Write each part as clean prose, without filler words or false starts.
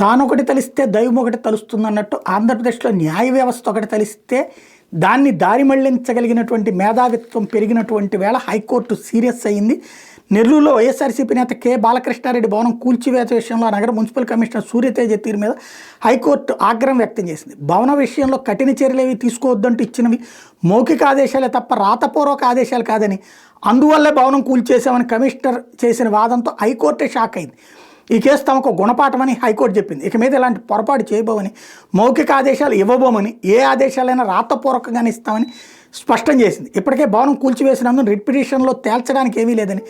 తానొకటి తలిస్తే దైవం ఒకటి తలుస్తుంది అన్నట్టు ఆంధ్రప్రదేశ్లో న్యాయ వ్యవస్థ ఒకటి తలిస్తే దాన్ని దారి మళ్లించగలిగినటువంటి మేధావిత్వం పెరిగినటువంటి వేళ హైకోర్టు సీరియస్ అయింది. నెల్లూరులో వైఎస్ఆర్సీపీ నేత కె బాలకృష్ణారెడ్డి భవనం కూల్చివేత విషయంలో నగర మున్సిపల్ కమిషనర్ సూర్యతేజ తీరు మీద హైకోర్టు ఆగ్రహం వ్యక్తం చేసింది. భవన విషయంలో కఠిన చర్యలేవి తీసుకోవద్దంటూ ఇచ్చినవి మౌఖిక ఆదేశాలే తప్ప రాతపూర్వక ఆదేశాలు కాదని, అందువల్లే భవనం కూల్చేశామని కమిషనర్ చేసిన వాదంతో హైకోర్టే షాక్ అయింది. ఈ కేసు తమకు గుణపాఠమని హైకోర్టు చెప్పింది. ఇక మీద ఇలాంటి పొరపాటు చేయబోమని, మౌఖిక ఆదేశాలు ఇవ్వబోమని, ఏ ఆదేశాలైనా రాతపూర్వకంగానే ఇస్తామని స్పష్టం చేసింది. ఇప్పటికే భవనం కూల్చివేసినందుకు రిట్ పిటిషన్లో తేల్చడానికి ఏమీ లేదని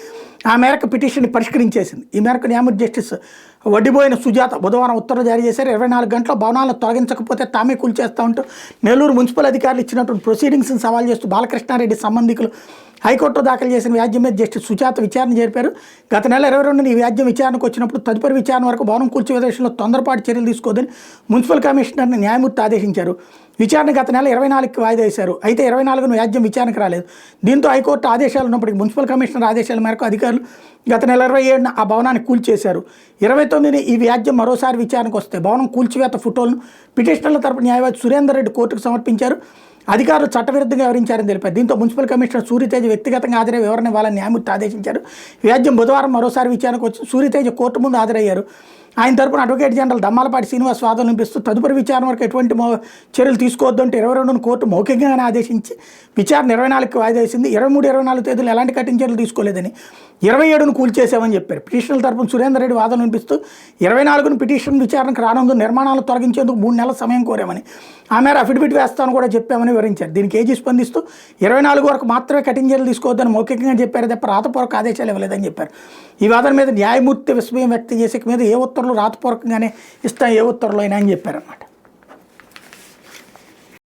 ఆ మేరకు పిటిషన్ని పరిష్కరించేసింది. ఈ మేరకు న్యాయమూర్తి జస్టిస్ వడ్డిబోయిన సుజాత బుధవారం ఉత్తర్వులు జారీ చేశారు. 24 గంటల భవనాలను తొలగించకపోతే తామే కూల్చేస్తామంటూ నెల్లూరు మున్సిపల్ అధికారులు ఇచ్చినటువంటి ప్రొసీడింగ్స్ని సవాల్ చేస్తూ బాలకృష్ణారెడ్డి సంబంధికులు హైకోర్టులో దాఖలు చేసిన వ్యాజ్యం మీద జస్టిస్ సుజాత విచారణ జరిపారు. గత నెల 22న ఈ వ్యాజ్యం విచారణకు వచ్చినప్పుడు తదుపరి విచారణ వరకు భవనం కూల్చివేత విషయంలో తొందరపాటు చర్యలు తీసుకోవద్దని మున్సిపల్ కమిషనర్ని న్యాయమూర్తి ఆదేశించారు. విచారణ గత నెల 24కి వాయిదా వేశారు. అయితే 24న వ్యాజ్యం విచారణకు రాలేదు. దీంతో హైకోర్టు ఆదేశాలు ఉన్నప్పటికీ మున్సిపల్ కమిషనర్ ఆదేశాల మేరకు అధికారులు గత నెల 27న ఆ భవనాన్ని కూల్చేశారు. 29ని ఈ వ్యాజ్యం మరోసారి విచారణకు వస్తే భవనం కూల్చివేత ఫోటోలను పిటిషనర్ల తరపు న్యాయవాది సురేందర్ రెడ్డి కోర్టుకు సమర్పించారు. అధికారులు చట్టవిరుద్ధంగా వివరించారని తెలిపారు. దీంతో మున్సిపల్ కమిషనర్ సూర్యతేజ వ్యక్తిగతంగా హాజరై వివరణ ఇవ్వాలని న్యాయమూర్తి ఆదేశించారు. వ్యాజ్యం బుధవారం మరోసారి విచారణకు వచ్చి సూర్యతేజ కోర్టు ముందు హాజరయ్యారు. ఆయన తరపున అడ్వకేట్ జనరల్ దమ్మాలపాటి శ్రీనివాస్ వాదనలు వినిపిస్తూ తదుపరి విచారణ వరకు ఎటువంటి చర్యలు తీసుకోవద్దంటే 22న కోర్టు మౌఖికంగానే ఆదేశించి విచారణ 24కి వాయిదా వేసింది. 23, 24 తేదీలు ఎలాంటి కఠిన చర్యలు తీసుకోలేదని 27ను కూల్చేసామని చెప్పారు. పిటిషనర్ల తరపున సురేందర్ రెడ్డి వాదనలు వినిపిస్తూ 24న పిటిషన్ విచారణకు రానుందు నిర్మాణాలు తొలగించేందుకు 3 నెలల సమయం కోరామని, ఆ మేర అఫిడవిట్ వేస్తామని కూడా చెప్పామని వివరించారు. దీనికి ఏజీ స్పందిస్తూ 24 వరకు మాత్రమే కఠిన చర్యలు తీసుకోవద్దని మౌఖికంగా చెప్పారు తప్ప రాతపూర్వక ఆదేశాలు ఇవ్వలేదని చెప్పారు. ఈ వాదన మీద న్యాయమూర్తి విస్మయం వ్యక్తం చేసే మీద ఏ ఉత్తర్వులు రాతపూర్వకంగానే ఇస్తాం, ఏ ఉత్తర్వులు అయినా అని చెప్పారన్నమాట.